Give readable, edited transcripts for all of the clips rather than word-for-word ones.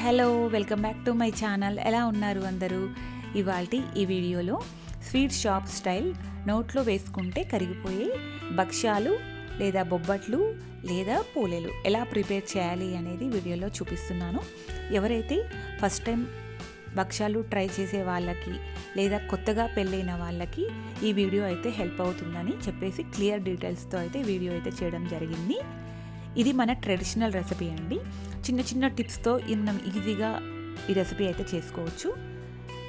Hello welcome back to my channel. ఎలా ఉన్నారు అందరూ? ఇవాల్టి ఈ వీడియోలో స్వీట్ షాప్ స్టైల్ నోట్లో వేసుకుంటే కరిగిపోయే భక్ష్యాలు లేదా బొబ్బట్లు లేదా పూలెలు ఎలా ప్రిపేర్ చేయాలి అనేది వీడియోలో చూపిస్తున్నాను. ఎవరైతే ఫస్ట్ టైం భక్ష్యాలు ట్రై చేసే వాళ్ళకి లేదా కొత్తగా పెళ్ళైన వాళ్ళకి ఈ వీడియో అయితే హెల్ప్ అవుతుందని చెప్పేసి క్లియర్ డీటెయిల్స్తో అయితే వీడియో అయితే చేయడం జరిగింది. ఇది మన ట్రెడిషనల్ రెసిపీ అండి. చిన్న చిన్న టిప్స్తో మనం ఈజీగా ఈ రెసిపీ అయితే చేసుకోవచ్చు.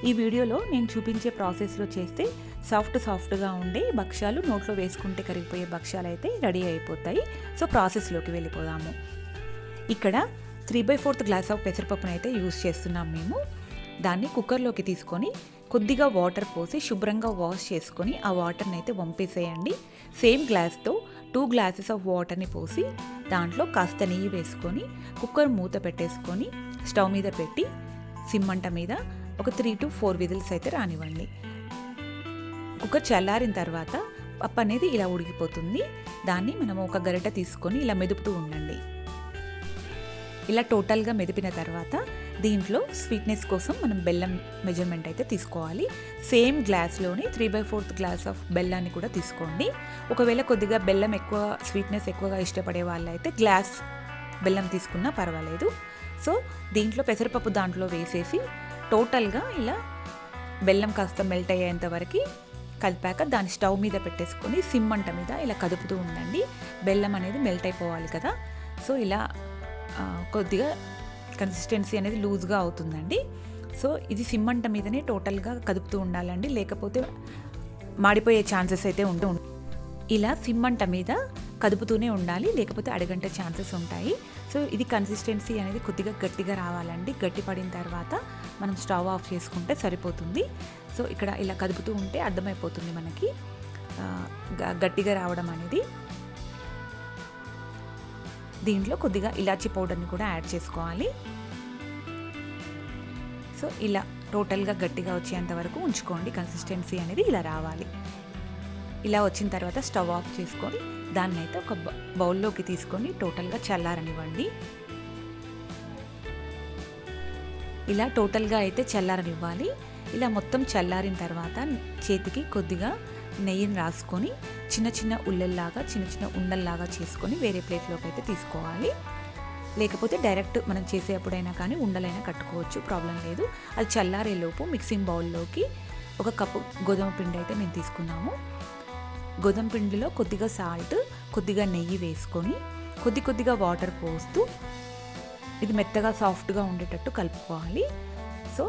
ఈ వీడియోలో నేను చూపించే ప్రాసెస్లో చేస్తే సాఫ్ట్గా ఉండే భక్ష్యాలు నోట్లో వేసుకుంటే కరిగిపోయే భక్ష్యాలు అయితే రెడీ అయిపోతాయి. సో ప్రాసెస్లోకి వెళ్ళిపోదాము. ఇక్కడ 3/4 గ్లాస్ ఆఫ్ పెసరపప్పును అయితే యూజ్ చేస్తున్నాం మేము. దాన్ని కుక్కర్లోకి తీసుకొని కొద్దిగా వాటర్ పోసి శుభ్రంగా వాష్ చేసుకొని ఆ వాటర్ని అయితే వంపేసేయండి. సేమ్ గ్లాస్తో 2 గ్లాసెస్ ఆఫ్ వాటర్ని పోసి దాంట్లో కాస్త నెయ్యి వేసుకొని కుక్కర్ మూత పెట్టేసుకొని స్టవ్ మీద పెట్టి సిమ్మంట మీద ఒక 3 to 4 విజిల్స్ అయితే రానివ్వండి. కుక్కర్ చల్లారిన తర్వాత పప్పు అనేది ఇలా ఉడికిపోతుంది. దాన్ని మనం ఒక గరిటె తీసుకొని ఇలా మెదుపుతూ ఉండండి. ఇలా టోటల్గా మెదిపిన తర్వాత దీంట్లో స్వీట్నెస్ కోసం మనం బెల్లం మెజర్మెంట్ అయితే తీసుకోవాలి. సేమ్ గ్లాస్లోని 3/4 గ్లాస్ ఆఫ్ బెల్లాన్ని కూడా తీసుకోండి. ఒకవేళ కొద్దిగా బెల్లం ఎక్కువ స్వీట్నెస్ ఎక్కువగా ఇష్టపడే వాళ్ళైతే గ్లాస్ బెల్లం తీసుకున్నా పర్వాలేదు. సో దీంట్లో పెసరపప్పు దాంట్లో వేసేసి టోటల్గా ఇలా బెల్లం కాస్త మెల్ట్ అయ్యేంత వరకు కలిపాక దాన్ని స్టవ్ మీద పెట్టేసుకొని సిమ్మంట మీద ఇలా కదుపుతూ ఉండండి. బెల్లం అనేది మెల్ట్ అయిపోవాలి కదా. సో ఇలా కొద్దిగా కన్సిస్టెన్సీ అనేది లూజ్గా అవుతుందండి. సో ఇది సిమ్మంట మీదనే టోటల్గా కదుపుతూ ఉండాలండి, లేకపోతే మాడిపోయే ఛాన్సెస్ అయితే ఉంటుంది. ఇలా సిమ్మంట మీద కదుపుతూనే ఉండాలి, లేకపోతే అడగంటే ఛాన్సెస్ ఉంటాయి. సో ఇది కన్సిస్టెన్సీ అనేది కొద్దిగా గట్టిగా రావాలండి. గట్టి పడిన తర్వాత మనం స్టవ్ ఆఫ్ చేసుకుంటే సరిపోతుంది. సో ఇక్కడ ఇలా కదుపుతూ ఉంటే అర్థమైపోతుంది మనకి గట్టిగా రావడం అనేది. దీంట్లో కొద్దిగా ఇలాచీ పౌడర్ని కూడా యాడ్ చేసుకోవాలి. సో ఇలా టోటల్గా గట్టిగా వచ్చేంత వరకు ఉంచుకోండి. కన్సిస్టెన్సీ అనేది ఇలా రావాలి. ఇలా వచ్చిన తర్వాత స్టవ్ ఆఫ్ చేసుకొని దాన్ని అయితే ఒక బౌల్లోకి తీసుకొని టోటల్గా చల్లారనివ్వండి. ఇలా టోటల్గా అయితే చల్లారనివ్వాలి. ఇలా మొత్తం చల్లారిన తర్వాత చేతికి కొద్దిగా నెయ్యిని రాసుకొని చిన్న చిన్న ఉల్లెల్లాగా చిన్న చిన్న ఉండల్లాగా చేసుకొని వేరే ప్లేట్లోకి అయితే తీసుకోవాలి. లేకపోతే డైరెక్ట్ మనం చేసేటప్పుడైనా కానీ ఉండలైనా కట్టుకోవచ్చు, ప్రాబ్లం లేదు. అది చల్లారేలోపు మిక్సింగ్ బౌల్లోకి 1 కప్పు గోధుమ పిండి అయితే మేము తీసుకున్నాము. గోధుమ పిండిలో కొద్దిగా సాల్ట్, కొద్దిగా నెయ్యి వేసుకొని కొద్దిగా వాటర్ పోస్తూ ఇది మెత్తగా సాఫ్ట్గా ఉండేటట్టు కలుపుకోవాలి. సో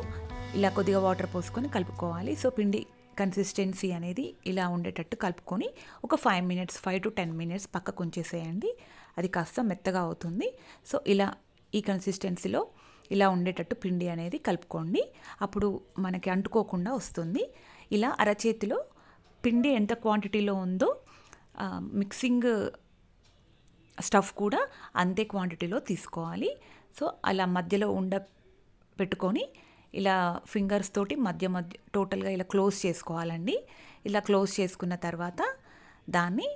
ఇలా కొద్దిగా వాటర్ పోసుకొని కలుపుకోవాలి. సో పిండి కన్సిస్టెన్సీ అనేది ఇలా ఉండేటట్టు కలుపుకొని ఒక 5 to 10 మినిట్స్ పక్కకు ఉంచేసేయండి. అది కాస్త మెత్తగా అవుతుంది. సో ఇలా ఈ కన్సిస్టెన్సీలో ఇలా ఉండేటట్టు పిండి అనేది కలుపుకోండి. అప్పుడు మనకి అంటుకోకుండా వస్తుంది. ఇలా అరచేతిలో పిండి ఎంత క్వాంటిటీలో ఉందో మిక్సింగ్ స్టఫ్ కూడా అంతే క్వాంటిటీలో తీసుకోవాలి. సో అలా మధ్యలో పెట్టుకొని ఇలా ఫింగర్స్ తోటి మధ్య టోటల్గా ఇలా క్లోజ్ చేసుకోవాలండి. ఇలా క్లోజ్ చేసుకున్న తర్వాత దాన్ని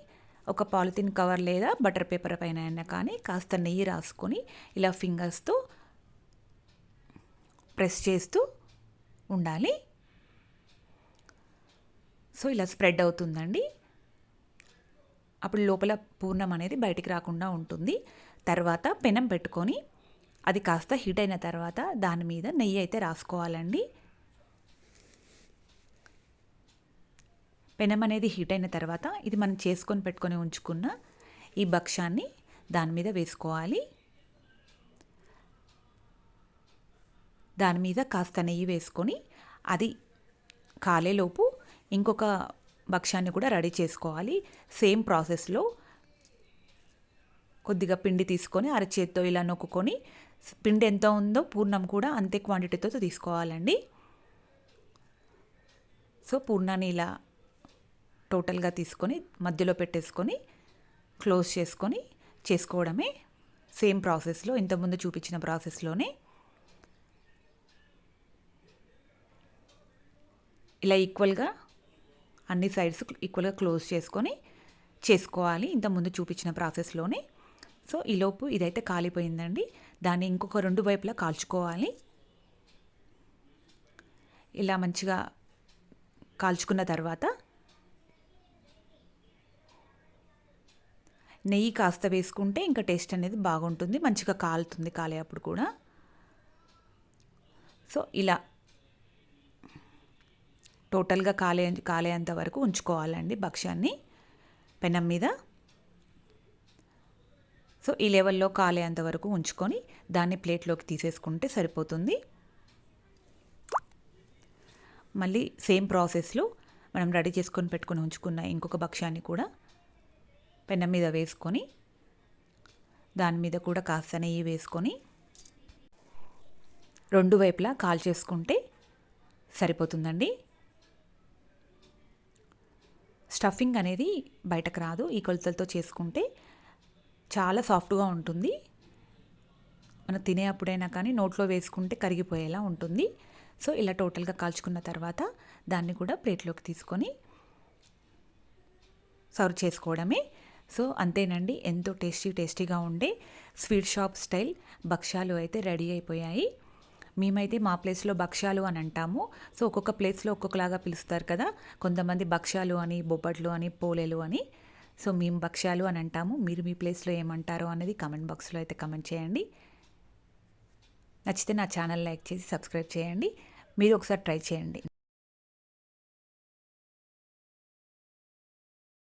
ఒక పాలిథిన్ కవర్ లేదా బటర్ పేపర్ పైన అయినా కానీ కాస్త నెయ్యి రాసుకొని ఇలా ఫింగర్స్తో ప్రెస్ చేస్తూ ఉండాలి. సో ఇలా స్ప్రెడ్ అవుతుందండి. అప్పుడు లోపల పూర్ణం అనేది బయటికి రాకుండా ఉంటుంది. తర్వాత పెనం పెట్టుకొని అది కాస్త హీట్ అయిన తర్వాత దాని మీద నెయ్యి అయితే రాసుకోవాలండి. పెనం అనేది హీట్ అయిన తర్వాత ఇది మనం చేసుకొని పెట్టుకొని ఉంచుకున్న ఈ భక్ష్యాన్ని దాని మీద వేసుకోవాలి. దాని మీద కాస్త నెయ్యి వేసుకొని అది కాలేలోపు ఇంకొక భక్ష్యాన్ని కూడా రెడీ చేసుకోవాలి. సేమ్ ప్రాసెస్లో కొద్దిగా పిండి తీసుకొని అరచేత్తో ఇలా నొక్కుకొని పిండి ఎంత ఉందో పూర్ణం కూడా అంతే క్వాంటిటీతో తీసుకోవాలండి. సో పూర్ణాన్ని ఇలా టోటల్గా తీసుకొని మధ్యలో పెట్టేసుకొని క్లోజ్ చేసుకొని చేసుకోవడమే. సేమ్ ప్రాసెస్లో ఇంతకుముందు చూపించిన ప్రాసెస్లోనే ఇలా ఈక్వల్గా అన్ని సైడ్స్ ఈక్వల్గా క్లోజ్ చేసుకొని చేసుకోవాలి. ఇంతకుముందు చూపించిన ప్రాసెస్లోనే సో ఈలోపు ఇదైతే కాలిపోయిందండి. దాన్ని ఇంకొక 2 వైపులా కాల్చుకోవాలి. ఇలా మంచిగా కాల్చుకున్న తర్వాత నెయ్యి కాస్త వేసుకుంటే ఇంకా టేస్ట్ అనేది బాగుంటుంది, మంచిగా కాలుతుంది కాలేటప్పుడు కూడా. సో ఇలా టోటల్గా కాలేంత వరకు ఉంచుకోవాలండి భక్ష్యాన్ని పెనం మీద. సో ఈ లెవెల్లో కాలేంత వరకు ఉంచుకొని దాన్ని ప్లేట్లోకి తీసేసుకుంటే సరిపోతుంది. మళ్ళీ సేమ్ ప్రాసెస్లో మనం రెడీ చేసుకొని పెట్టుకొని ఉంచుకున్న ఇంకొక భక్ష్యాన్ని కూడా పెనం మీద వేసుకొని దాని మీద కూడా కాస్త నెయ్యి వేసుకొని 2 వైపులా కాల్చేసుకుంటే సరిపోతుందండి. స్టఫింగ్ అనేది బయటకు రాదు. ఈ కొలతలతో చేసుకుంటే చాలా సాఫ్ట్గా ఉంటుంది. మనం తినే అప్పుడైనా కానీ నోట్లో వేసుకుంటే కరిగిపోయేలా ఉంటుంది. సో ఇలా టోటల్గా కాల్చుకున్న తర్వాత దాన్ని కూడా ప్లేట్లోకి తీసుకొని సర్వ్ చేసుకోవడమే. సో అంతేనండి, ఎంతో టేస్టీగా ఉండే స్వీట్ షాప్ స్టైల్ భక్ష్యాలు అయితే రెడీ అయిపోయాయి. మేమైతే మా ప్లేస్లో భక్ష్యాలు అని అంటాము. సో ఒక్కొక్క ప్లేస్లో ఒక్కొక్కలాగా పిలుస్తారు కదా, కొంతమంది భక్ష్యాలు అని, బొబ్బట్లు అని, పోలేలు అని. సో మేము భక్ష్యాలు అని అంటాము. మీరు మీ ప్లేస్లో ఏమంటారో అనేది కామెంట్ బాక్స్లో అయితే కామెంట్ చేయండి. నచ్చితే నా ఛానల్ లైక్ చేసి సబ్స్క్రైబ్ చేయండి. మీరు ఒకసారి ట్రై చేయండి.